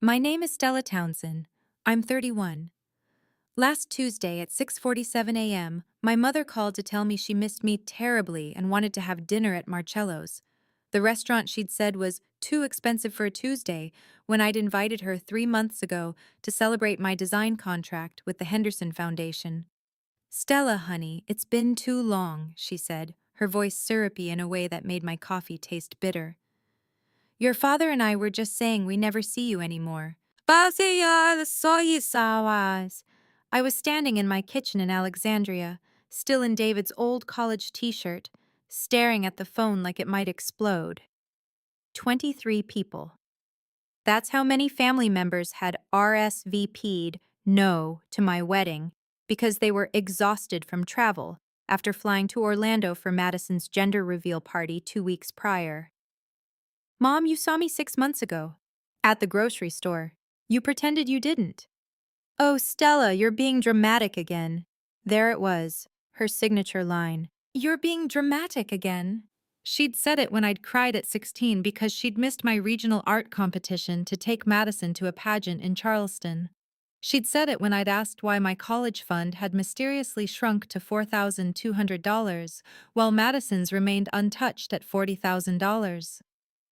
My name is Stella Townsend. I'm 31. Last Tuesday at 6:47 a.m., my mother called to tell me she missed me terribly and wanted to have dinner at Marcello's. The restaurant she'd said was too expensive for a Tuesday when I'd invited her 3 months ago to celebrate my design contract with the Henderson Foundation. Stella, honey, it's been too long, she said, her voice syrupy in a way that made my coffee taste bitter. Your father and I were just saying we never see you anymore. I was standing in my kitchen in Alexandria, still in David's old college t-shirt, staring at the phone like it might explode. 23 people. That's how many family members had RSVP'd no to my wedding because they were exhausted from travel after flying to Orlando for Madison's gender reveal party 2 weeks prior. Mom, you saw me 6 months ago. At the grocery store. You pretended you didn't. Oh, Stella, you're being dramatic again. There it was, her signature line. You're being dramatic again. She'd said it when I'd cried at 16 because she'd missed my regional art competition to take Madison to a pageant in Charleston. She'd said it when I'd asked why my college fund had mysteriously shrunk to $4,200, while Madison's remained untouched at $40,000.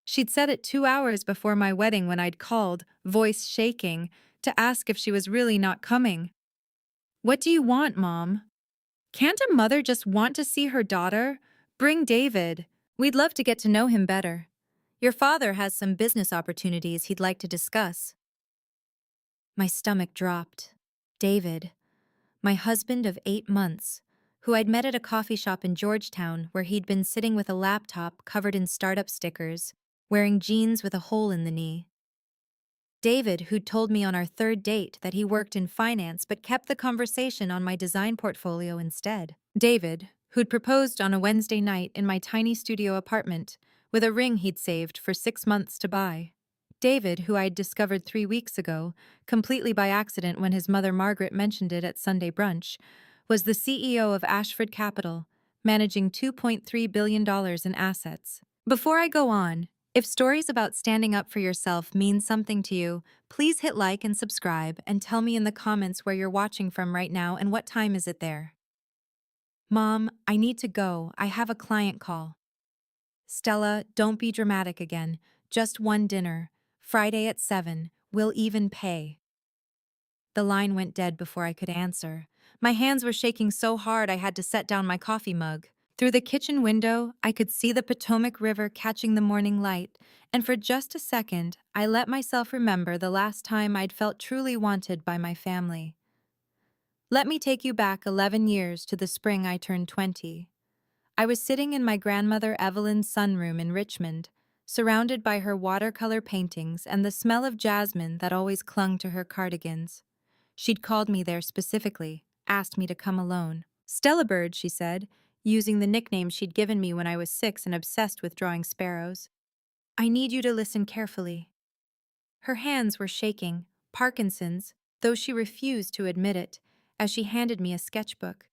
She'd said it 2 hours before my wedding when I'd called, voice shaking, to ask if she was really not coming. What do you want, Mom? Can't a mother just want to see her daughter? Bring David. We'd love to get to know him better. Your father has some business opportunities he'd like to discuss. My stomach dropped. David, my husband of 8 months, who I'd met at a coffee shop in Georgetown where he'd been sitting with a laptop covered in startup stickers, wearing jeans with a hole in the knee. David, who'd told me on our third date that he worked in finance but kept the conversation on my design portfolio instead. David, who'd proposed on a Wednesday night in my tiny studio apartment with a ring he'd saved for 6 months to buy. David, who I'd discovered 3 weeks ago, completely by accident when his mother Margaret mentioned it at Sunday brunch, was the CEO of Ashford Capital, managing $2.3 billion in assets. Before I go on, if stories about standing up for yourself mean something to you, please hit like and subscribe and tell me in the comments where you're watching from right now and what time is it there. Mom, I need to go. I have a client call. Stella, don't be dramatic again. Just one dinner. Friday at 7. We'll even pay. The line went dead before I could answer. My hands were shaking so hard I had to set down my coffee mug. Through the kitchen window, I could see the Potomac River catching the morning light, and for just a second, I let myself remember the last time I'd felt truly wanted by my family. Let me take you back 11 years to the spring I turned 20. I was sitting in my grandmother Evelyn's sunroom in Richmond, surrounded by her watercolor paintings and the smell of jasmine that always clung to her cardigans. She'd called me there specifically, asked me to come alone. Stella Bird, she said, using the nickname she'd given me when I was 6 and obsessed with drawing sparrows. I need you to listen carefully. Her hands were shaking, Parkinson's, though she refused to admit it, as she handed me a sketchbook.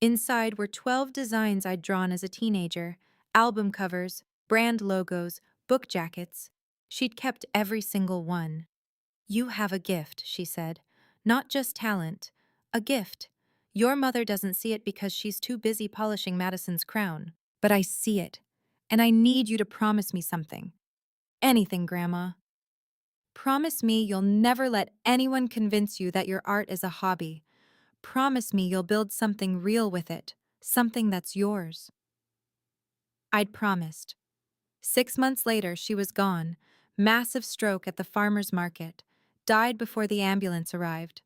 Inside were 12 designs I'd drawn as a teenager, album covers, brand logos, book jackets. She'd kept every single one. You have a gift, she said. Not just talent, a gift. Your mother doesn't see it because she's too busy polishing Madison's crown. But I see it, and I need you to promise me something. Anything, Grandma. Promise me you'll never let anyone convince you that your art is a hobby. Promise me you'll build something real with it, something that's yours. I'd promised. 6 months later, she was gone. Massive stroke at the farmer's market. Died before the ambulance arrived.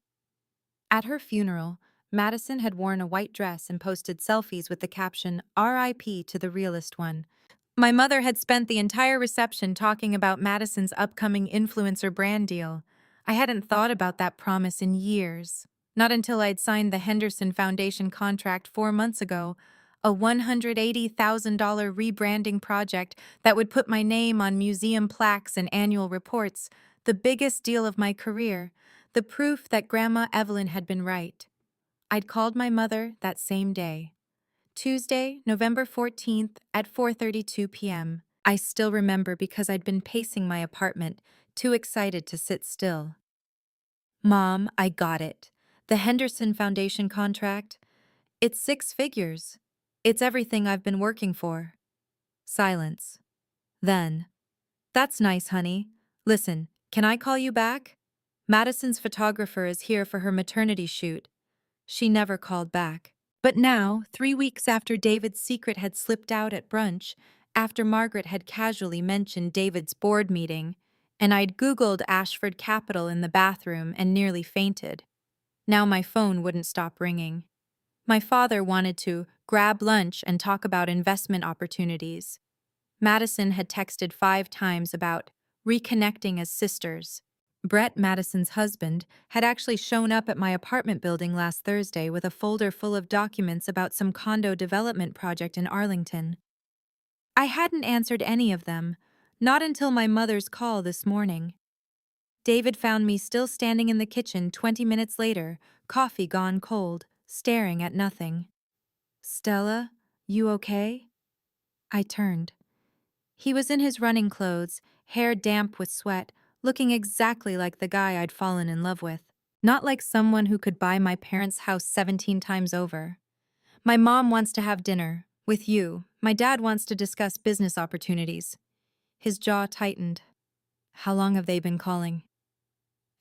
At her funeral, Madison had worn a white dress and posted selfies with the caption, "R.I.P. to the realest one." My mother had spent the entire reception talking about Madison's upcoming influencer brand deal. I hadn't thought about that promise in years. Not until I'd signed the Henderson Foundation contract 4 months ago, a $180,000 rebranding project that would put my name on museum plaques and annual reports, the biggest deal of my career, the proof that Grandma Evelyn had been right. I'd called my mother that same day. Tuesday, November 14th at 4:32 p.m. I still remember because I'd been pacing my apartment, too excited to sit still. Mom, I got it. The Henderson Foundation contract. It's 6 figures. It's everything I've been working for. Silence. Then, that's nice, honey. Listen, can I call you back? Madison's photographer is here for her maternity shoot. She never called back. But now, 3 weeks after David's secret had slipped out at brunch, after Margaret had casually mentioned David's board meeting, and I'd Googled Ashford Capital in the bathroom and nearly fainted. Now my phone wouldn't stop ringing. My father wanted to grab lunch and talk about investment opportunities. Madison had texted 5 times about reconnecting as sisters. Brett, Madison's husband, had actually shown up at my apartment building last Thursday with a folder full of documents about some condo development project in Arlington. I hadn't answered any of them, not until my mother's call this morning. David found me still standing in the kitchen 20 minutes later, coffee gone cold, staring at nothing. "Stella, you okay?" I turned. He was in his running clothes, hair damp with sweat, looking exactly like the guy I'd fallen in love with. Not like someone who could buy my parents' house 17 times over. "My mom wants to have dinner. With you. My dad wants to discuss business opportunities." His jaw tightened. "How long have they been calling?"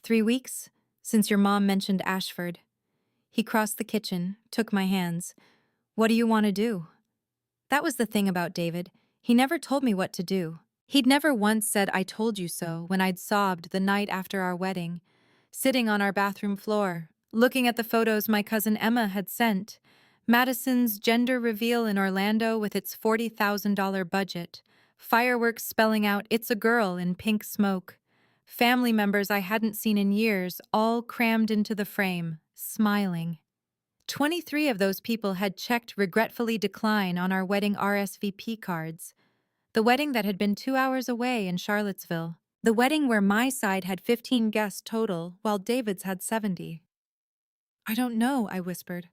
3 weeks, since your mom mentioned Ashford." He crossed the kitchen, took my hands. "What do you want to do?" That was the thing about David. He never told me what to do. He'd never once said "I told you so" when I'd sobbed the night after our wedding, sitting on our bathroom floor, looking at the photos my cousin Emma had sent. Madison's gender reveal in Orlando with its $40,000 budget, fireworks spelling out "It's a girl" in pink smoke. Family members I hadn't seen in years, all crammed into the frame, smiling. 23 of those people had checked "regretfully decline" on our wedding RSVP cards. The wedding that had been 2 hours away in Charlottesville. The wedding where my side had 15 guests total, while David's had 70. "I don't know," I whispered.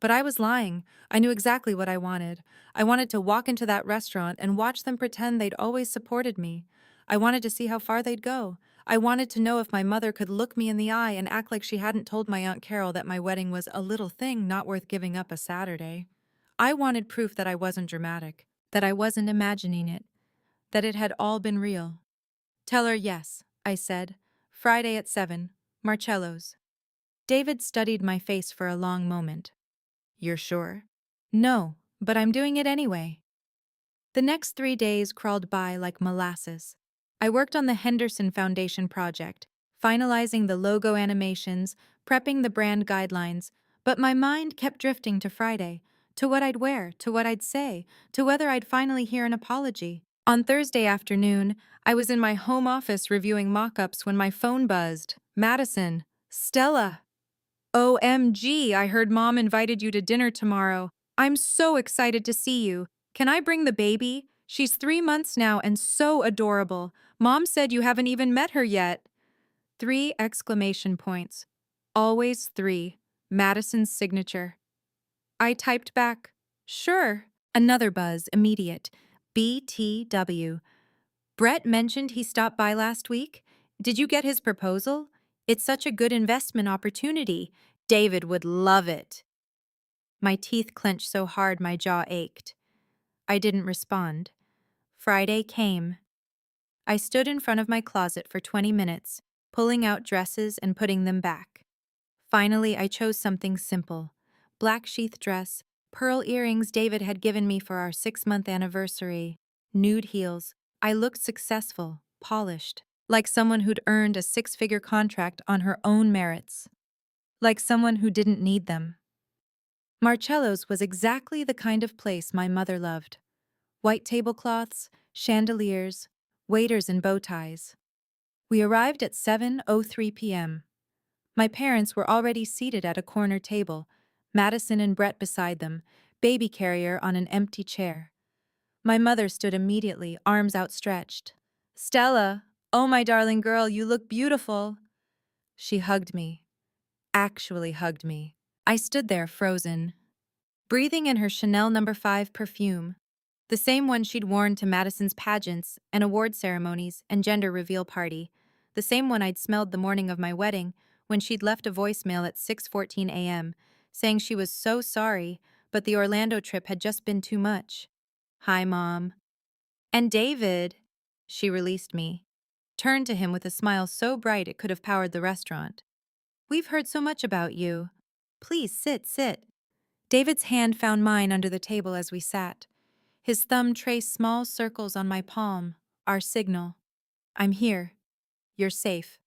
But I was lying. I knew exactly what I wanted. I wanted to walk into that restaurant and watch them pretend they'd always supported me. I wanted to see how far they'd go. I wanted to know if my mother could look me in the eye and act like she hadn't told my Aunt Carol that my wedding was a little thing not worth giving up a Saturday. I wanted proof that I wasn't dramatic, that I wasn't imagining it, that it had all been real. "Tell her yes," I said. "Friday at 7, Marcello's." David studied my face for a long moment. "You're sure?" "No, but I'm doing it anyway." The next 3 days crawled by like molasses. I worked on the Henderson Foundation project, finalizing the logo animations, prepping the brand guidelines, but my mind kept drifting to Friday, to what I'd wear, to what I'd say, to whether I'd finally hear an apology. On Thursday afternoon, I was in my home office reviewing mock-ups when my phone buzzed. "Madison. Stella. OMG, I heard Mom invited you to dinner tomorrow. I'm so excited to see you. Can I bring the baby? She's 3 months now and so adorable. Mom said you haven't even met her yet." 3 exclamation points. Always 3. Madison's signature. I typed back, "Sure." Another buzz, immediate. BTW. "Brett mentioned he stopped by last week. Did you get his proposal? It's such a good investment opportunity. David would love it." My teeth clenched so hard my jaw ached. I didn't respond. Friday came. I stood in front of my closet for 20 minutes, pulling out dresses and putting them back. Finally, I chose something simple. Black sheath dress, pearl earrings David had given me for our 6-month anniversary, nude heels. I looked successful, polished, like someone who'd earned a 6-figure contract on her own merits. Like someone who didn't need them. Marcello's was exactly the kind of place my mother loved. White tablecloths, chandeliers, waiters in bow ties. We arrived at 7:03 p.m. My parents were already seated at a corner table, Madison and Brett beside them, baby carrier on an empty chair. My mother stood immediately, arms outstretched. "Stella, oh my darling girl, you look beautiful." She hugged me. Actually hugged me. I stood there frozen, breathing in her Chanel No. 5 perfume, the same one she'd worn to Madison's pageants and award ceremonies and gender reveal party, the same one I'd smelled the morning of my wedding when she'd left a voicemail at 6:14 a.m., saying she was so sorry, but the Orlando trip had just been too much. "Hi, Mom." "And David," she released me, turned to him with a smile so bright it could have powered the restaurant. "We've heard so much about you. Please sit." David's hand found mine under the table as we sat. His thumb traced small circles on my palm, our signal. "I'm here. You're safe."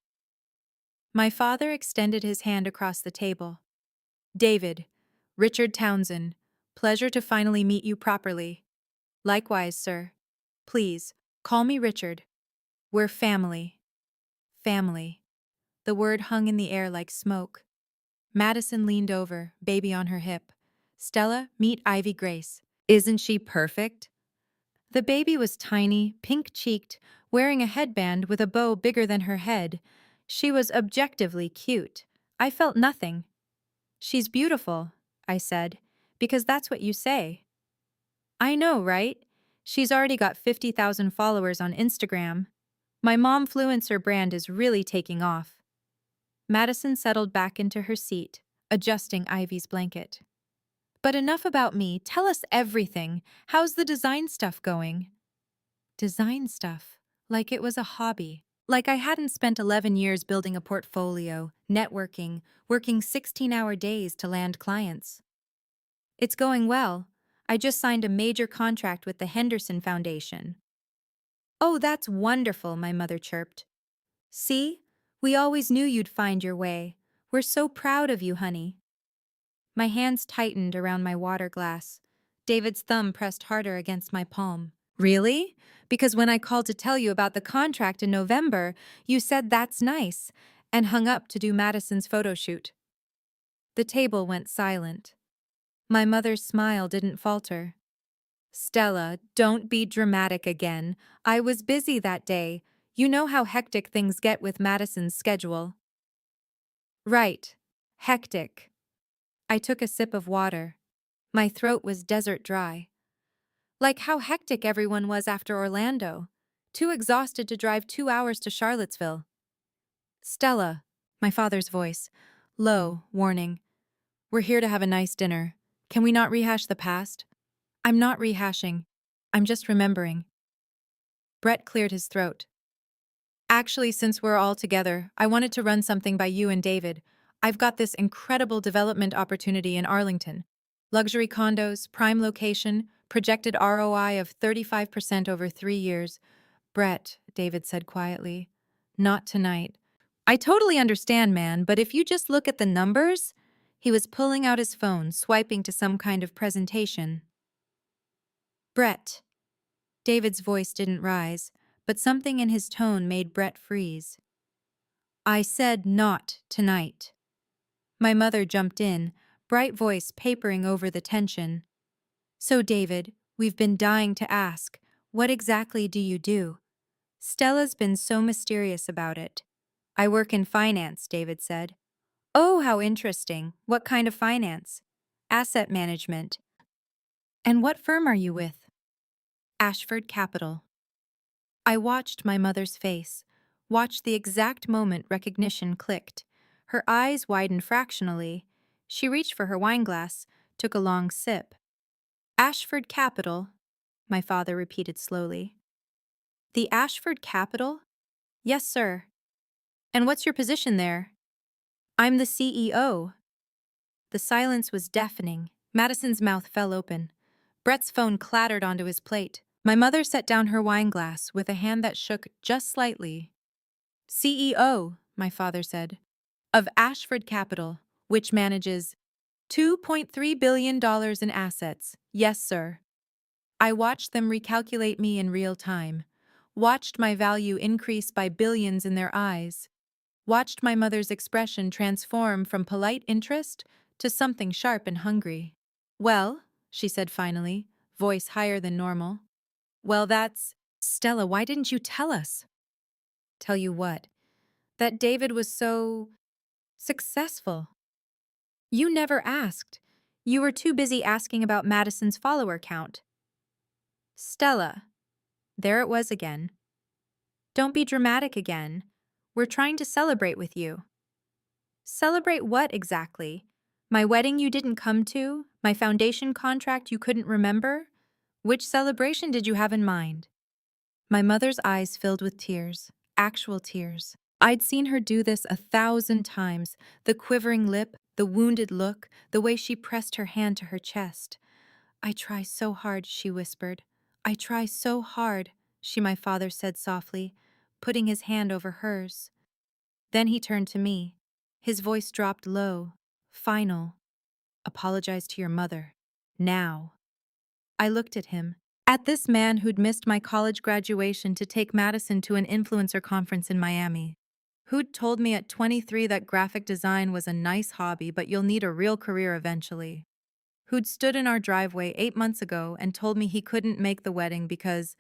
My father extended his hand across the table. "David, Richard Townsend, pleasure to finally meet you properly." "Likewise, sir. Please, call me Richard. We're family." Family. The word hung in the air like smoke. Madison leaned over, baby on her hip. "Stella, meet Ivy Grace. Isn't she perfect?" The baby was tiny, pink-cheeked, wearing a headband with a bow bigger than her head. She was objectively cute. I felt nothing. "She's beautiful," I said, "because that's what you say." "I know, right? She's already got 50,000 followers on Instagram. My momfluencer brand is really taking off." Madison settled back into her seat, adjusting Ivy's blanket. "But enough about me. Tell us everything. How's the design stuff going?" Design stuff. Like it was a hobby. Like I hadn't spent 11 years building a portfolio, networking, working 16-hour days to land clients. "It's going well. I just signed a major contract with the Henderson Foundation." "Oh, that's wonderful," my mother chirped. "See? We always knew you'd find your way. We're so proud of you, honey." My hands tightened around my water glass. David's thumb pressed harder against my palm. "Really? Because when I called to tell you about the contract in November, you said that's nice," and hung up to do Madison's photo shoot. The table went silent. My mother's smile didn't falter. "Stella, don't be dramatic again. I was busy that day. You know how hectic things get with Madison's schedule." "Right. Hectic." I took a sip of water. My throat was desert dry. Like how hectic everyone was after Orlando. Too exhausted to drive 2 hours to Charlottesville. "Stella," my father's voice, low, warning. "We're here to have a nice dinner. Can we not rehash the past?" "I'm not rehashing. I'm just remembering." Brett cleared his throat. "Actually, since we're all together, I wanted to run something by you and David. I've got this incredible development opportunity in Arlington. Luxury condos, prime location, projected ROI of 35% over 3 years. "Brett," David said quietly, "not tonight." "I totally understand, man, but if you just look at the numbers..." He was pulling out his phone, swiping to some kind of presentation. "Brett." David's voice didn't rise, but something in his tone made Brett freeze. "I said not tonight." My mother jumped in, bright voice papering over the tension. "So, David, we've been dying to ask, what exactly do you do?" Stella's been so mysterious about it. "I work in finance," David said. "Oh, how interesting. What kind of finance?" "Asset management." "And what firm are you with?" "Ashford Capital." I watched my mother's face, watched the exact moment recognition clicked. Her eyes widened fractionally. She reached for her wineglass, took a long sip. "Ashford Capital," my father repeated slowly. "The Ashford Capital?" "Yes, sir." "And what's your position there?" "I'm the CEO." The silence was deafening. Madison's mouth fell open. Brett's phone clattered onto his plate. My mother set down her wineglass with a hand that shook just slightly. "CEO," my father said, "of Ashford Capital, which manages $2.3 billion in assets. Yes, sir." I watched them recalculate me in real time. Watched my value increase by billions in their eyes. Watched my mother's expression transform from polite interest to something sharp and hungry. "Well," she said finally, voice higher than normal. "Well, that's..." "Stella, why didn't you tell us?" "Tell you what?" "That David was so... successful." "You never asked. You were too busy asking about Madison's follower count." "Stella." There it was again. "Don't be dramatic again. We're trying to celebrate with you. Celebrate what exactly? My wedding you didn't come to? My foundation contract you couldn't remember? Which celebration did you have in mind? My mother's eyes filled with tears, actual tears. I'd seen her do this 1,000 times, the quivering lip, the wounded look, the way she pressed her hand to her chest. I try so hard, she whispered. I try so hard, my father said softly, putting his hand over hers. Then he turned to me. His voice dropped low, final. Apologize to your mother. Now. I looked at him. At this man who'd missed my college graduation to take Madison to an influencer conference in Miami. Who'd told me at 23 that graphic design was a nice hobby, but you'll need a real career eventually. Who'd stood in our driveway 8 months ago and told me he couldn't make the wedding because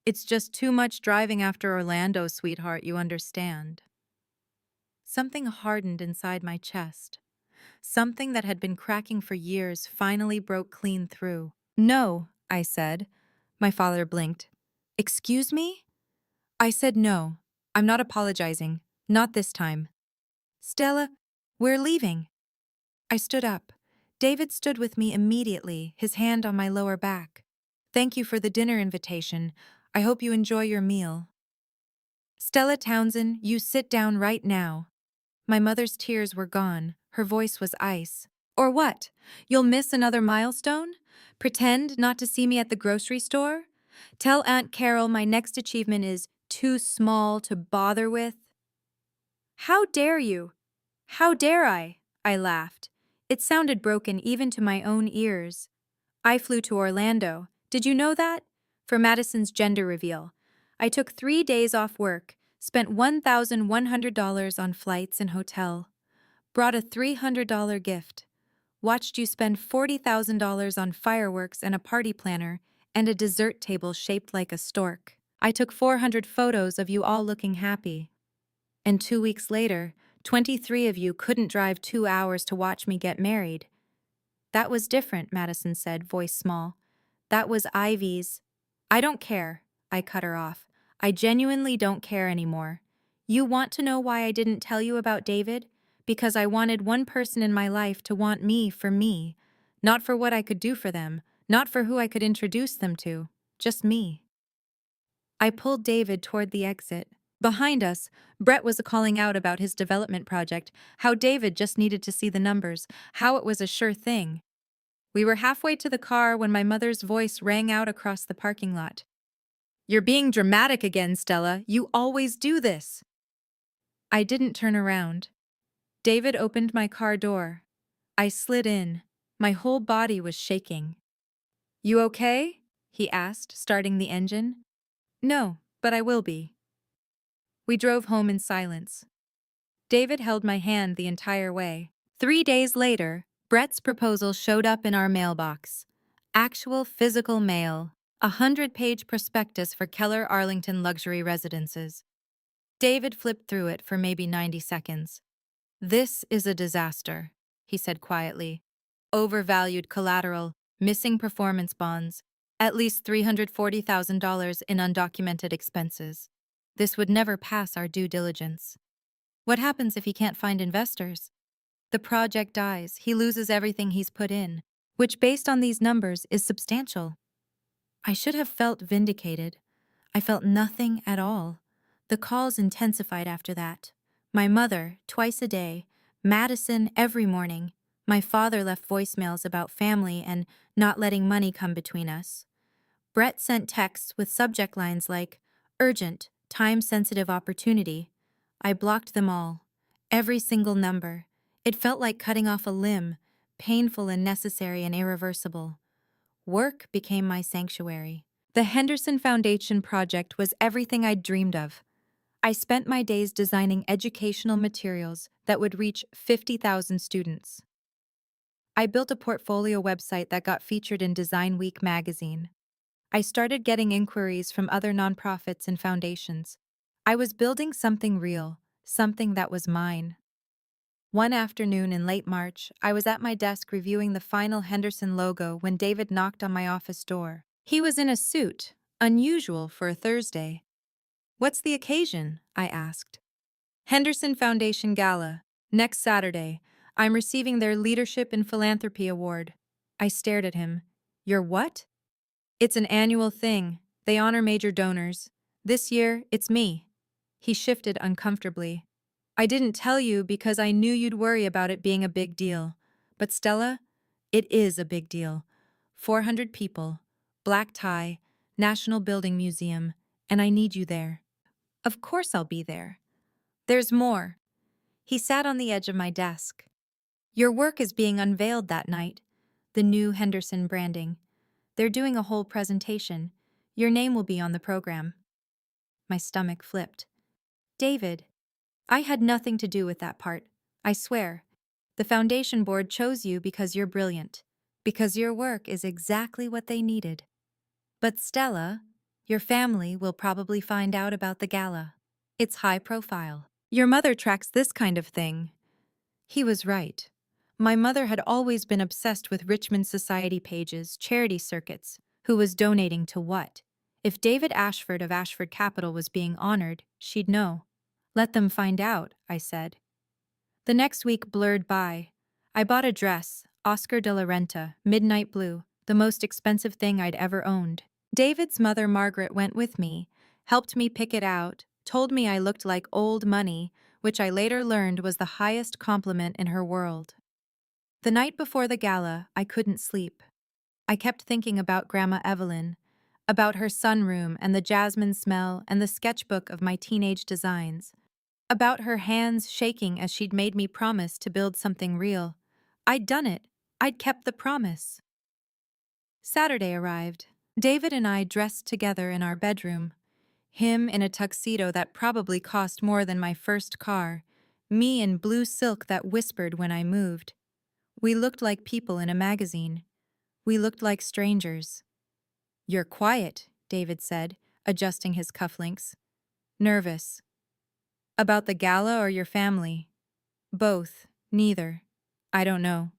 it's just too much driving after Orlando, sweetheart, you understand. Something hardened inside my chest. Something that had been cracking for years finally broke clean through. No, I said. My father blinked. Excuse me? I said no. I'm not apologizing. Not this time. Stella, we're leaving. I stood up. David stood with me immediately, his hand on my lower back. Thank you for the dinner invitation. I hope you enjoy your meal. Stella Townsend, you sit down right now. My mother's tears were gone. Her voice was ice. Or what? You'll miss another milestone? Pretend not to see me at the grocery store? Tell Aunt Carol my next achievement is too small to bother with? How dare you? How dare I? I laughed. It sounded broken even to my own ears. I flew to Orlando. Did you know that? For Madison's gender reveal. I took 3 days off work, spent $1,100 on flights and hotel, brought a $300 gift, watched you spend $40,000 on fireworks and a party planner and a dessert table shaped like a stork. I took 400 photos of you all looking happy. And 2 weeks later, 23 of you couldn't drive 2 hours to watch me get married. That was different, Madison said, voice small. That was Ivy's. I don't care, I cut her off. I genuinely don't care anymore. You want to know why I didn't tell you about David? Because I wanted one person in my life to want me for me. Not for what I could do for them, not for who I could introduce them to. Just me. I pulled David toward the exit. Behind us, Brett was calling out about his development project, how David just needed to see the numbers, how it was a sure thing. We were halfway to the car when my mother's voice rang out across the parking lot. You're being dramatic again, Stella. You always do this. I didn't turn around. David opened my car door. I slid in. My whole body was shaking. You okay? He asked, starting the engine. No, but I will be. We drove home in silence. David held my hand the entire way. 3 days later, Brett's proposal showed up in our mailbox. Actual physical mail. 100-page prospectus for Keller Arlington luxury residences. David flipped through it for maybe 90 seconds. This is a disaster, he said quietly. Overvalued collateral, missing performance bonds, at least $340,000 in undocumented expenses. This would never pass our due diligence. What happens if he can't find investors? The project dies, he loses everything he's put in, which based on these numbers is substantial. I should have felt vindicated. I felt nothing at all. The calls intensified after that. My mother, twice a day, Madison every morning. My father left voicemails about family and not letting money come between us. Brett sent texts with subject lines like, urgent, time-sensitive opportunity. I blocked them all. Every single number. It felt like cutting off a limb, painful and necessary and irreversible. Work became my sanctuary. The Henderson Foundation project was everything I'd dreamed of. I spent my days designing educational materials that would reach 50,000 students. I built a portfolio website that got featured in Design Week magazine. I started getting inquiries from other nonprofits and foundations. I was building something real, something that was mine. One afternoon in late March, I was at my desk reviewing the final Henderson logo when David knocked on my office door. He was in a suit, unusual for a Thursday. What's the occasion? I asked. Henderson Foundation Gala. Next Saturday. I'm receiving their Leadership in Philanthropy Award. I stared at him. Your what? It's an annual thing. They honor major donors. This year, it's me. He shifted uncomfortably. I didn't tell you because I knew you'd worry about it being a big deal. But Stella, it is a big deal. 400 people, black tie, National Building Museum, and I need you there. Of course I'll be there. There's more. He sat on the edge of my desk. Your work is being unveiled that night. The new Henderson branding. They're doing a whole presentation. Your name will be on the program. My stomach flipped. David, I had nothing to do with that part. I swear. The foundation board chose you because you're brilliant. Because your work is exactly what they needed. But Stella, your family will probably find out about the gala. It's high profile. Your mother tracks this kind of thing. He was right. My mother had always been obsessed with Richmond Society pages, charity circuits, who was donating to what. If David Ashford of Ashford Capital was being honored, she'd know. Let them find out, I said. The next week blurred by. I bought a dress, Oscar de la Renta, midnight blue, the most expensive thing I'd ever owned. David's mother Margaret went with me, helped me pick it out, told me I looked like old money, which I later learned was the highest compliment in her world. The night before the gala, I couldn't sleep. I kept thinking about Grandma Evelyn, about her sunroom and the jasmine smell and the sketchbook of my teenage designs, about her hands shaking as she'd made me promise to build something real. I'd done it. I'd kept the promise. Saturday arrived. David and I dressed together in our bedroom. Him in a tuxedo that probably cost more than my first car, me in blue silk that whispered when I moved. We looked like people in a magazine. We looked like strangers. You're quiet, David said, adjusting his cufflinks. Nervous. About the gala or your family? Both. Neither. I don't know.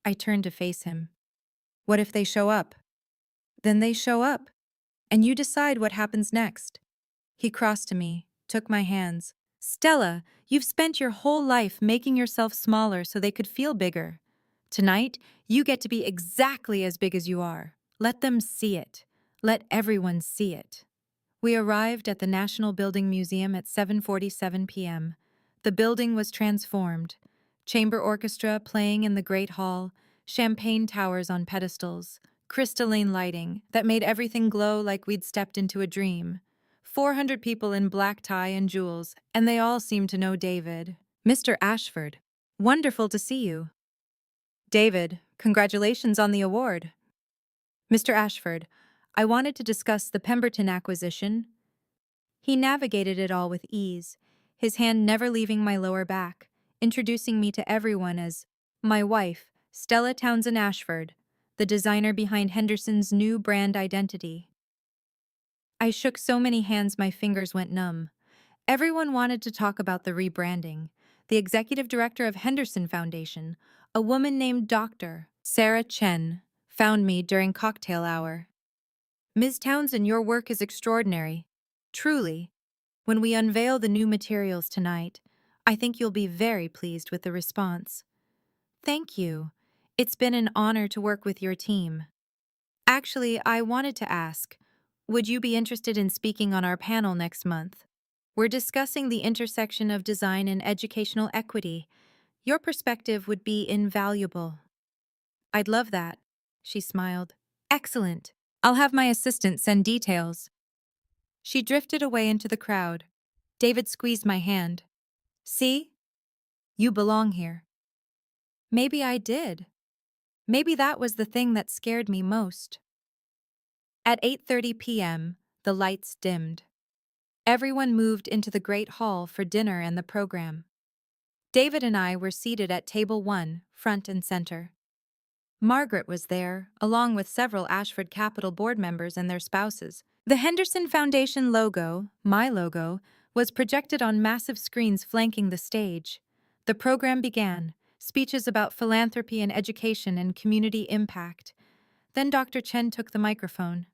I turned to face him. What if they show up? Then they show up, and you decide what happens next. He crossed to me, took my hands. Stella, you've spent your whole life making yourself smaller so they could feel bigger. Tonight, you get to be exactly as big as you are. Let them see it. Let everyone see it. We arrived at the National Building Museum at 7:47 p.m. The building was transformed. Chamber orchestra playing in the Great Hall, champagne towers on pedestals, crystalline lighting that made everything glow like we'd stepped into a dream. 400 people in black tie and jewels, and they all seemed to know David. Mr. Ashford, wonderful to see you. David, congratulations on the award. Mr. Ashford, I wanted to discuss the Pemberton acquisition. He navigated it all with ease, his hand never leaving my lower back, introducing me to everyone as my wife, Stella Townsend Ashford, the designer behind Henderson's new brand identity. I shook so many hands my fingers went numb. Everyone wanted to talk about the rebranding. The executive director of Henderson Foundation, a woman named Dr. Sarah Chen, found me during cocktail hour. Ms. Townsend, your work is extraordinary. Truly. When we unveil the new materials tonight, I think you'll be very pleased with the response. Thank you. It's been an honor to work with your team. Actually, I wanted to ask, would you be interested in speaking on our panel next month? We're discussing the intersection of design and educational equity. Your perspective would be invaluable. I'd love that, she smiled. Excellent. I'll have my assistant send details. She drifted away into the crowd. David squeezed my hand. See? You belong here. Maybe I did. Maybe that was the thing that scared me most. At 8:30 p.m., the lights dimmed. Everyone moved into the great hall for dinner and the program. David and I were seated at table 1, front and center. Margaret was there, along with several Ashford Capital board members and their spouses. The Henderson Foundation logo, my logo, was projected on massive screens flanking the stage. The program began, speeches about philanthropy and education and community impact. Then Dr. Chen took the microphone.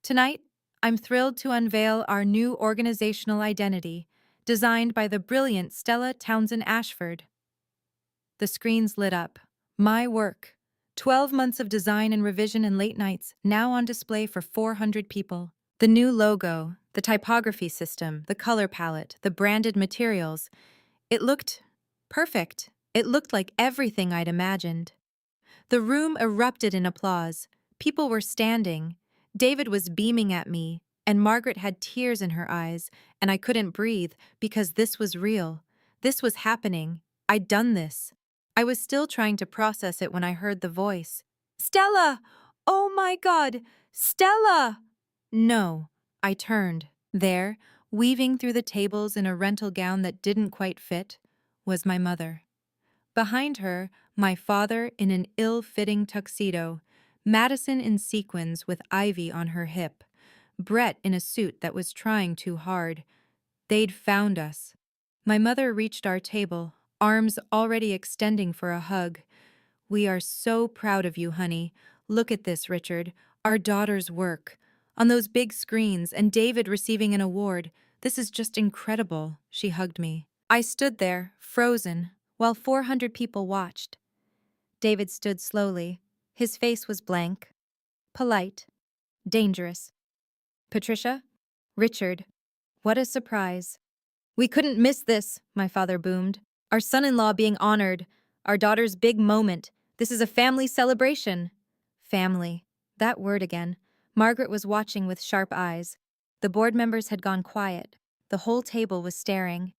Tonight, I'm thrilled to unveil our new organizational identity, designed by the brilliant Stella Townsend Ashford. The screens lit up. My work. 12 months of design and revision and late nights, now on display for 400 people. The new logo, the typography system, the color palette, the branded materials. It looked perfect. It looked like everything I'd imagined. The room erupted in applause. People were standing. David was beaming at me, and Margaret had tears in her eyes, and I couldn't breathe because this was real. This was happening. I'd done this. I was still trying to process it when I heard the voice. Stella! Oh my God! Stella! No. I turned. There, weaving through the tables in a rental gown that didn't quite fit, was my mother. Behind her, my father in an ill-fitting tuxedo, Madison in sequins with ivy on her hip, Brett in a suit that was trying too hard. They'd found us. My mother reached our table, arms already extending for a hug. We are so proud of you, honey. Look at this, Richard. Our daughter's work. On those big screens, and David receiving an award. This is just incredible, she hugged me. I stood there, frozen, while 400 people watched. David stood slowly. His face was blank, polite, dangerous. Patricia? Richard. What a surprise. We couldn't miss this, my father boomed. Our son-in-law being honored. Our daughter's big moment. This is a family celebration. Family. That word again. Margaret was watching with sharp eyes. The board members had gone quiet. The whole table was staring.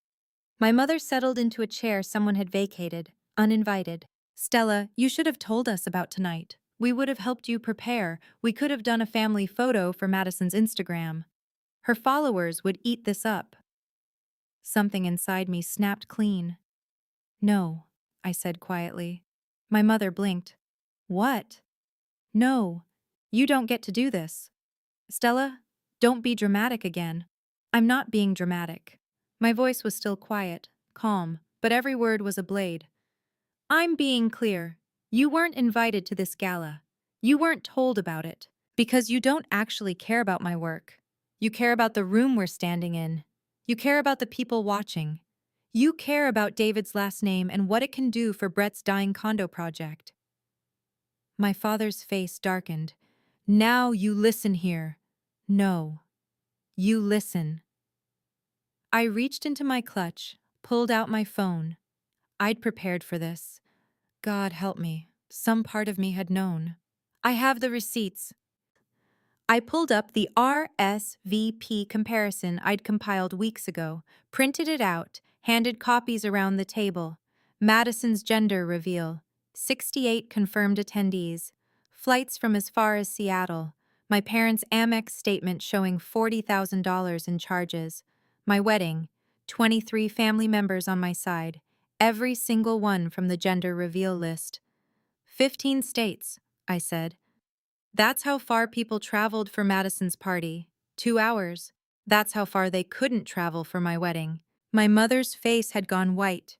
My mother settled into a chair someone had vacated, uninvited. Stella, you should have told us about tonight. We would have helped you prepare. We could have done a family photo for Madison's Instagram. Her followers would eat this up. Something inside me snapped clean. No, I said quietly. My mother blinked. What? No, you don't get to do this. Stella, don't be dramatic again. I'm not being dramatic. My voice was still quiet, calm, but every word was a blade. I'm being clear. You weren't invited to this gala. You weren't told about it. Because you don't actually care about my work. You care about the room we're standing in. You care about the people watching. You care about David's last name and what it can do for Brett's dying condo project. My father's face darkened. Now you listen here. No. You listen. I reached into my clutch, pulled out my phone. I'd prepared for this. God help me. Some part of me had known. I have the receipts. I pulled up the RSVP comparison I'd compiled weeks ago, printed it out, handed copies around the table. Madison's gender reveal. 68 confirmed attendees. Flights from as far as Seattle. My parents' Amex statement showing $40,000 in charges. My wedding. 23 family members on my side. Every single one from the gender reveal list. 15 states, I said. That's how far people traveled for Madison's party. 2 hours. That's how far they couldn't travel for my wedding. My mother's face had gone white.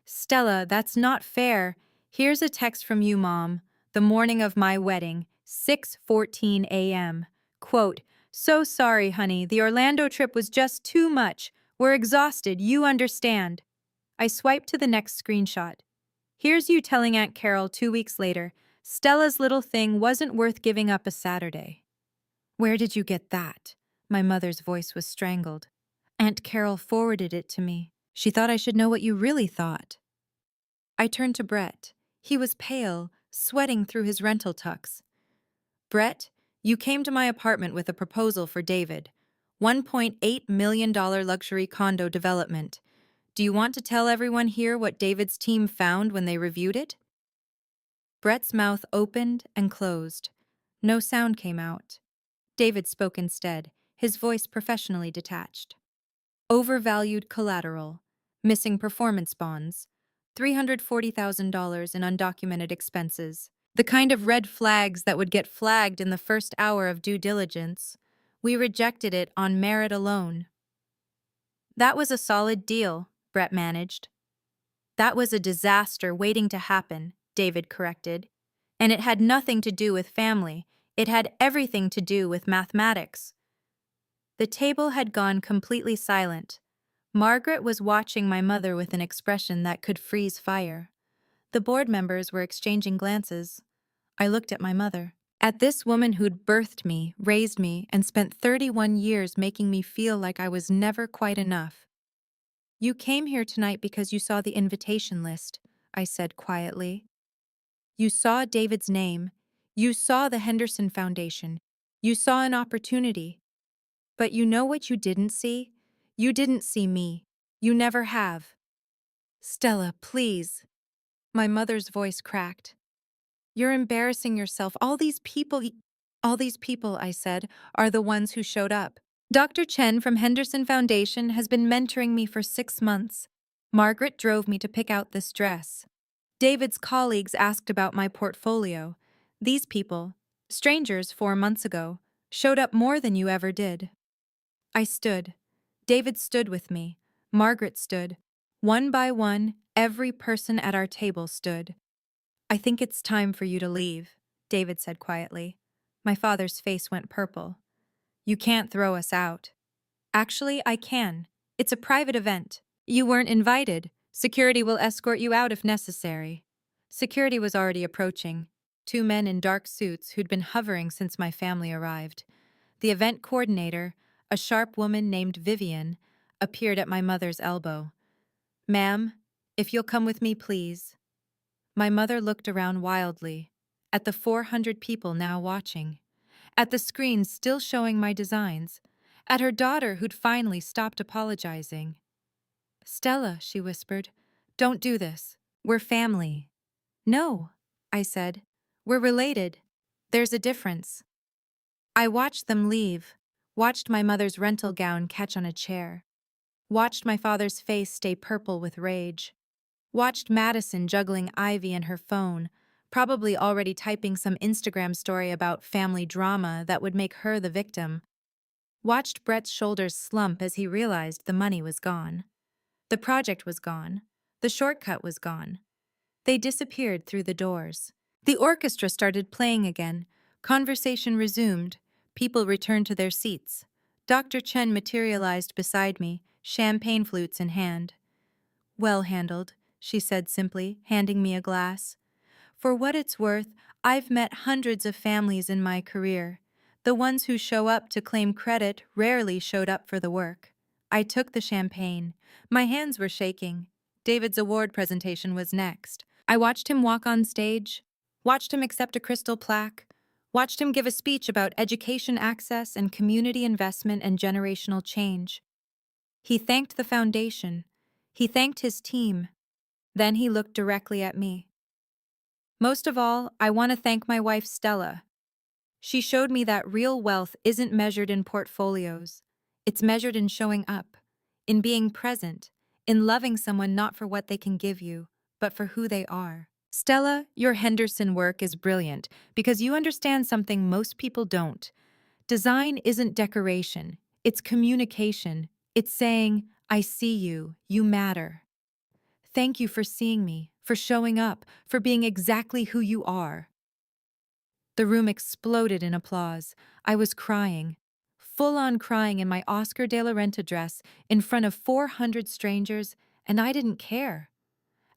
Stella, that's not fair. Here's a text from you, Mom. The morning of my wedding, 6:14 a.m. Quote, so sorry, honey. The Orlando trip was just too much. We're exhausted. You understand. I swiped to the next screenshot. Here's you telling Aunt Carol 2 weeks later, Stella's little thing wasn't worth giving up a Saturday. Where did you get that? My mother's voice was strangled. Aunt Carol forwarded it to me. She thought I should know what you really thought. I turned to Brett. He was pale, sweating through his rental tux. Brett, you came to my apartment with a proposal for David. $1.8 million luxury condo development. Do you want to tell everyone here what David's team found when they reviewed it? Brett's mouth opened and closed. No sound came out. David spoke instead, his voice professionally detached. Overvalued collateral, missing performance bonds, $340,000 in undocumented expenses. The kind of red flags that would get flagged in the first hour of due diligence. We rejected it on merit alone. That was a solid deal, Brett managed. That was a disaster waiting to happen, David corrected. And it had nothing to do with family. It had everything to do with mathematics. The table had gone completely silent. Margaret was watching my mother with an expression that could freeze fire. The board members were exchanging glances. I looked at my mother. At this woman who'd birthed me, raised me, and spent 31 years making me feel like I was never quite enough. "You came here tonight because you saw the invitation list," I said quietly. "You saw David's name. You saw the Henderson Foundation. You saw an opportunity. But you know what you didn't see? You didn't see me. You never have." "Stella, please." My mother's voice cracked. "You're embarrassing yourself. All these people," I said, "are the ones who showed up. Dr. Chen from Henderson Foundation has been mentoring me for 6 months. Margaret drove me to pick out this dress. David's colleagues asked about my portfolio. These people, strangers 4 months ago, showed up more than you ever did." I stood. David stood with me. Margaret stood. One by one, every person at our table stood. "I think it's time for you to leave," David said quietly. My father's face went purple. "You can't throw us out." "Actually, I can. It's a private event. You weren't invited. Security will escort you out if necessary." Security was already approaching. 2 men in dark suits who'd been hovering since my family arrived. The event coordinator, a sharp woman named Vivian, appeared at my mother's elbow. "Ma'am, if you'll come with me, please." My mother looked around wildly, at the 400 people now watching, at the screen still showing my designs, at her daughter who'd finally stopped apologizing. "Stella," she whispered, "don't do this. We're family." "No," I said. "We're related. There's a difference." I watched them leave, watched my mother's rental gown catch on a chair, watched my father's face stay purple with rage, watched Madison juggling Ivy and her phone, probably already typing some Instagram story about family drama that would make her the victim, watched Brett's shoulders slump as he realized the money was gone. The project was gone. The shortcut was gone. They disappeared through the doors. The orchestra started playing again. Conversation resumed. People returned to their seats. Dr. Chen materialized beside me, champagne flutes in hand. "Well handled," she said simply, handing me a glass. "For what it's worth, I've met hundreds of families in my career. The ones who show up to claim credit rarely showed up for the work." I took the champagne. My hands were shaking. David's award presentation was next. I watched him walk on stage, watched him accept a crystal plaque, watched him give a speech about education access and community investment and generational change. He thanked the foundation. He thanked his team. Then he looked directly at me. "Most of all, I want to thank my wife, Stella. She showed me that real wealth isn't measured in portfolios. It's measured in showing up, in being present, in loving someone not for what they can give you, but for who they are. Stella, your Henderson work is brilliant because you understand something most people don't. Design isn't decoration, it's communication. It's saying, 'I see you, you matter.' Thank you for seeing me, for showing up, for being exactly who you are." The room exploded in applause. I was crying, full-on crying in my Oscar de la Renta dress in front of 400 strangers, and I didn't care.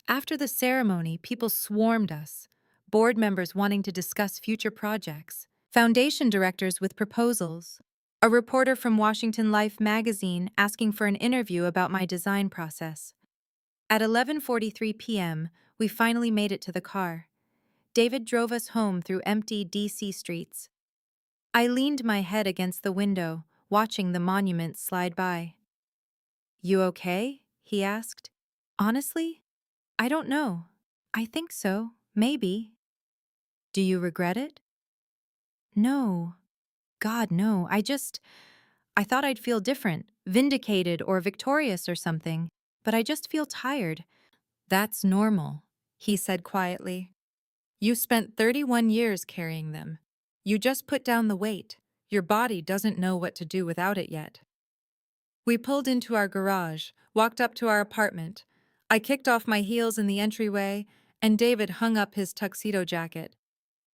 After the ceremony, people swarmed us, board members wanting to discuss future projects, foundation directors with proposals, a reporter from Washington Life magazine asking for an interview about my design process. At 11:43 p.m., we finally made it to the car. David drove us home through empty D.C. streets. I leaned my head against the window, watching the monuments slide by. "You okay?" he asked. "Honestly, I don't know. I think so, maybe." "Do you regret it?" "No. God, no. I thought I'd feel different, vindicated or victorious or something, but I just feel tired." "That's normal," he said quietly. "You spent 31 years carrying them. You just put down the weight. Your body doesn't know what to do without it yet." We pulled into our garage, walked up to our apartment. I kicked off my heels in the entryway, and David hung up his tuxedo jacket.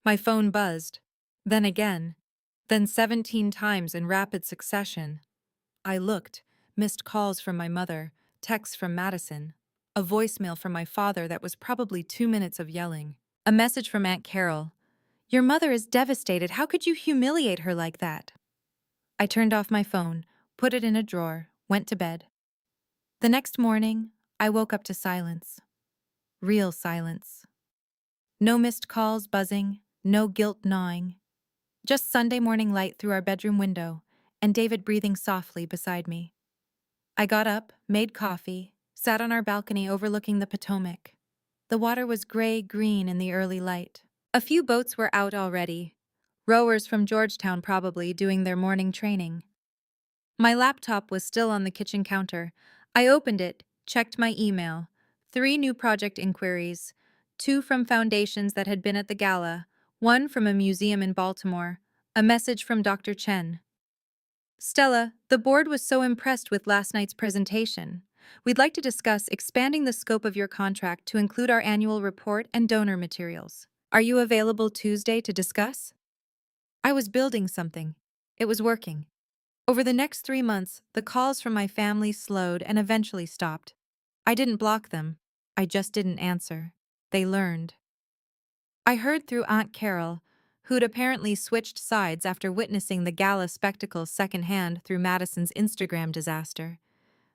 My phone buzzed. Then again. Then 17 times in rapid succession. I looked. Missed calls from my mother, texts from Madison, a voicemail from my father that was probably 2 minutes of yelling, a message from Aunt Carol. Your mother is devastated. How could you humiliate her like that? I turned off my phone, put it in a drawer, went to bed. The next morning, I woke up to silence. Real silence. No missed calls buzzing, no guilt gnawing. Just Sunday morning light through our bedroom window, and David breathing softly beside me. I got up, made coffee, sat on our balcony overlooking the Potomac. The water was gray-green in the early light. A few boats were out already. Rowers from Georgetown probably doing their morning training. My laptop was still on the kitchen counter. I opened it, checked my email. 3 new project inquiries. 2 from foundations that had been at the gala. 1 from a museum in Baltimore. A message from Dr. Chen. Stella, the board was so impressed with last night's presentation. We'd like to discuss expanding the scope of your contract to include our annual report and donor materials. Are you available Tuesday to discuss? I was building something. It was working. Over the next 3 months, the calls from my family slowed and eventually stopped. I didn't block them. I just didn't answer. They learned. I heard through Aunt Carol, who'd apparently switched sides after witnessing the gala spectacle secondhand through Madison's Instagram disaster,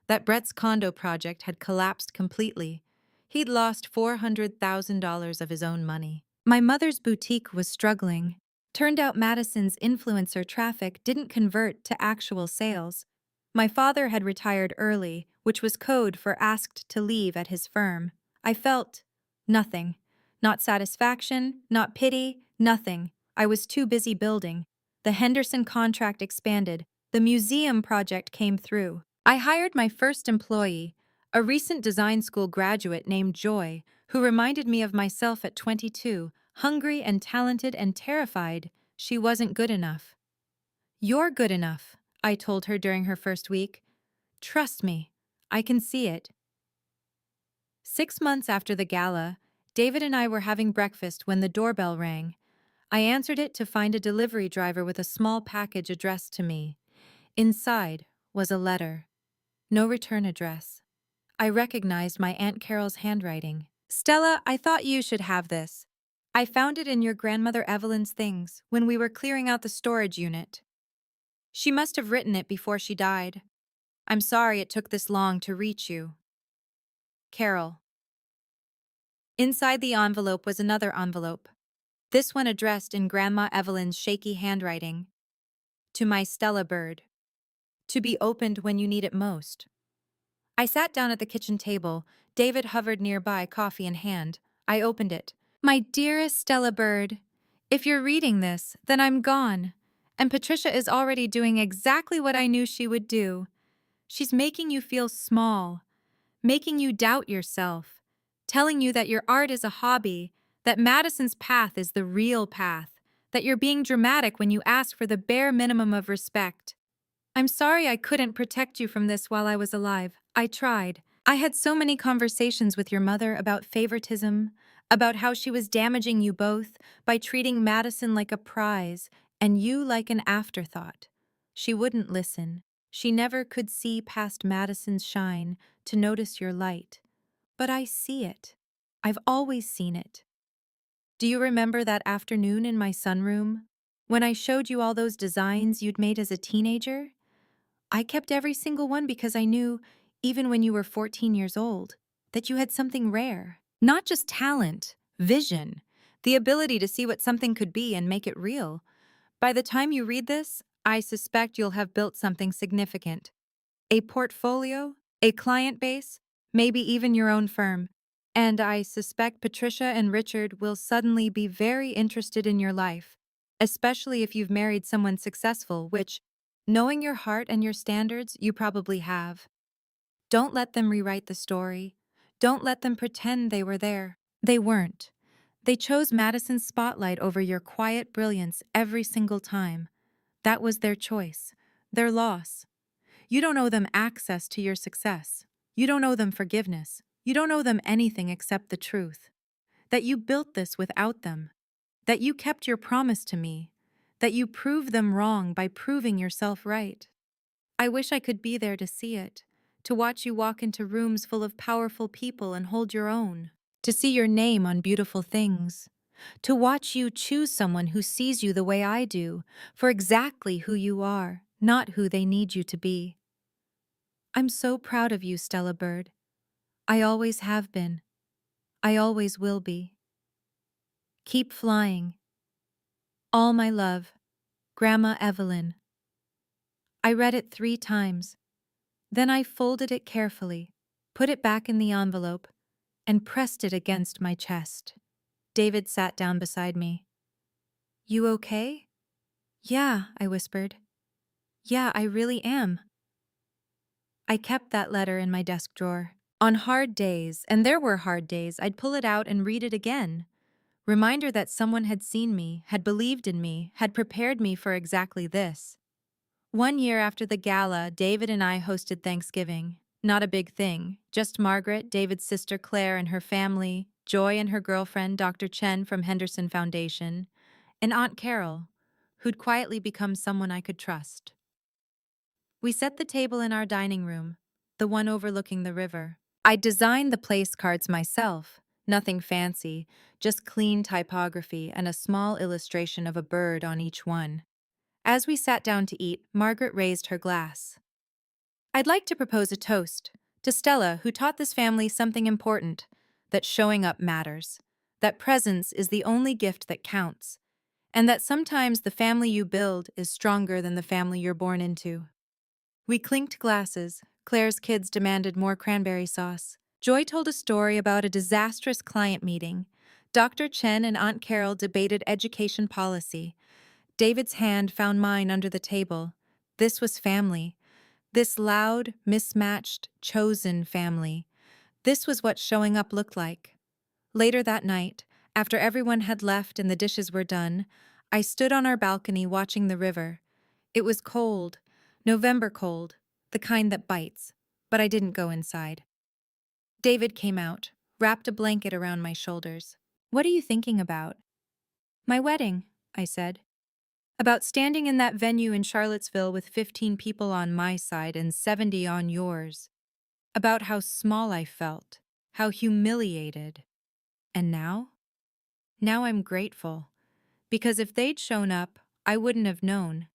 that Brett's condo project had collapsed completely. He'd lost $400,000 of his own money. My mother's boutique was struggling. Turned out Madison's influencer traffic didn't convert to actual sales. My father had retired early, which was code for asked to leave at his firm. I felt nothing. Not satisfaction, not pity, nothing. I was too busy building. The Henderson contract expanded. The museum project came through. I hired my first employee, a recent design school graduate named Joy, who reminded me of myself at 22, hungry and talented and terrified. She wasn't good enough. You're good enough, I told her during her first week. Trust me, I can see it. 6 months after the gala, David and I were having breakfast when the doorbell rang. I answered it to find a delivery driver with a small package addressed to me. Inside was a letter. No return address. I recognized my Aunt Carol's handwriting. Stella, I thought you should have this. I found it in your grandmother Evelyn's things when we were clearing out the storage unit. She must have written it before she died. I'm sorry it took this long to reach you. Carol. Inside the envelope was another envelope, this one addressed in Grandma Evelyn's shaky handwriting. To my Stella bird. To be opened when you need it most. I sat down at the kitchen table. David hovered nearby, coffee in hand. I opened it. My dearest Stella bird, if you're reading this, then I'm gone. And Patricia is already doing exactly what I knew she would do. She's making you feel small, making you doubt yourself, telling you that your art is a hobby, that Madison's path is the real path, that you're being dramatic when you ask for the bare minimum of respect. I'm sorry I couldn't protect you from this while I was alive. I tried. I had so many conversations with your mother about favoritism, about how she was damaging you both by treating Madison like a prize and you like an afterthought. She wouldn't listen. She never could see past Madison's shine to notice your light. But I see it. I've always seen it. Do you remember that afternoon in my sunroom, when I showed you all those designs you'd made as a teenager? I kept every single one because I knew, even when you were 14 years old, that you had something rare. Not just talent, vision, the ability to see what something could be and make it real. By the time you read this, I suspect you'll have built something significant. A portfolio, a client base, maybe even your own firm. And I suspect Patricia and Richard will suddenly be very interested in your life, especially if you've married someone successful, which, knowing your heart and your standards, you probably have. Don't let them rewrite the story. Don't let them pretend they were there. They weren't. They chose Madison's spotlight over your quiet brilliance every single time. That was their choice, their loss. You don't owe them access to your success. You don't owe them forgiveness. You don't owe them anything except the truth. That you built this without them. That you kept your promise to me. That you proved them wrong by proving yourself right. I wish I could be there to see it, to watch you walk into rooms full of powerful people and hold your own, to see your name on beautiful things, to watch you choose someone who sees you the way I do, for exactly who you are, not who they need you to be. I'm so proud of you, Stella Bird. I always have been. I always will be. Keep flying. All my love, Grandma Evelyn. I read it 3 times. Then I folded it carefully, put it back in the envelope, and pressed it against my chest. David sat down beside me. You okay? Yeah, I whispered. Yeah, I really am. I kept that letter in my desk drawer. On hard days, and there were hard days, I'd pull it out and read it again. Reminder that someone had seen me, had believed in me, had prepared me for exactly this. 1 year after the gala, David and I hosted Thanksgiving. Not a big thing, just Margaret, David's sister Claire and her family, Joy and her girlfriend, Dr. Chen from Henderson Foundation, and Aunt Carol, who'd quietly become someone I could trust. We set the table in our dining room, the one overlooking the river. I'd designed the place cards myself, nothing fancy, just clean typography and a small illustration of a bird on each one. As we sat down to eat, Margaret raised her glass. I'd like to propose a toast to Stella, who taught this family something important, that showing up matters, that presence is the only gift that counts, and that sometimes the family you build is stronger than the family you're born into. We clinked glasses. Claire's kids demanded more cranberry sauce. Joy told a story about a disastrous client meeting. Dr. Chen and Aunt Carol debated education policy. David's hand found mine under the table. This was family. This loud, mismatched, chosen family. This was what showing up looked like. Later that night, after everyone had left and the dishes were done, I stood on our balcony watching the river. It was cold, November cold, the kind that bites, but I didn't go inside. David came out, wrapped a blanket around my shoulders. What are you thinking about? My wedding, I said. About standing in that venue in Charlottesville with 15 people on my side and 70 on yours. About how small I felt, how humiliated. And now? Now I'm grateful. Because if they'd shown up, I wouldn't have known.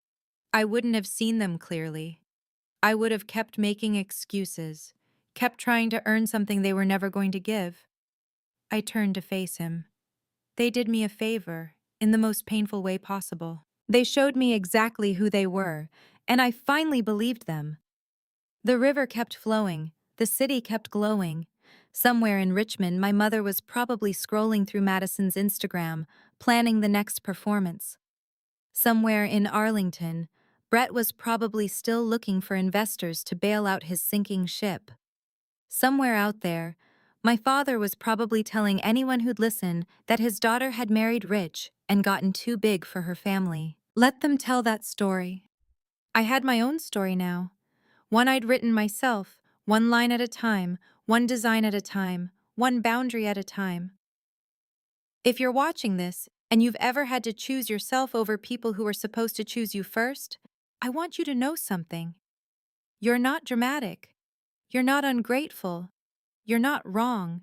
I wouldn't have seen them clearly. I would have kept making excuses, kept trying to earn something they were never going to give. I turned to face him. They did me a favor, in the most painful way possible. They showed me exactly who they were, and I finally believed them. The river kept flowing, the city kept glowing. Somewhere in Richmond, my mother was probably scrolling through Madison's Instagram, planning the next performance. Somewhere in Arlington, Brett was probably still looking for investors to bail out his sinking ship. Somewhere out there, my father was probably telling anyone who'd listen that his daughter had married rich and gotten too big for her family. Let them tell that story. I had my own story now. One I'd written myself, one line at a time, one design at a time, one boundary at a time. If you're watching this, and you've ever had to choose yourself over people who were supposed to choose you first, I want you to know something. You're not dramatic. You're not ungrateful. You're not wrong.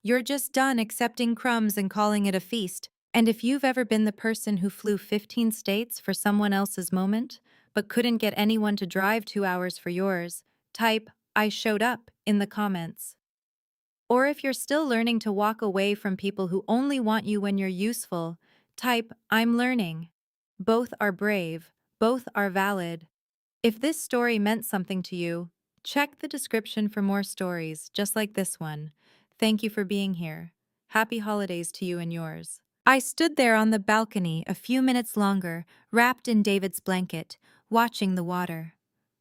You're just done accepting crumbs and calling it a feast. And if you've ever been the person who flew 15 states for someone else's moment, but couldn't get anyone to drive 2 hours for yours, type, "I showed up," in the comments. Or if you're still learning to walk away from people who only want you when you're useful, type, "I'm learning." Both are brave, both are valid. If this story meant something to you, check the description for more stories just like this one. Thank you for being here. Happy holidays to you and yours. I stood there on the balcony a few minutes longer, wrapped in David's blanket, watching the water.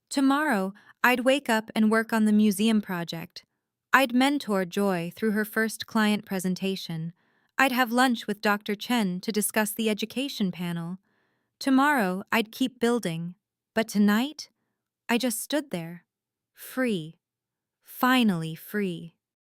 Tomorrow, I'd wake up and work on the museum project. I'd mentor Joy through her first client presentation. I'd have lunch with Dr. Chen to discuss the education panel. Tomorrow, I'd keep building. But tonight, I just stood there, free, finally free.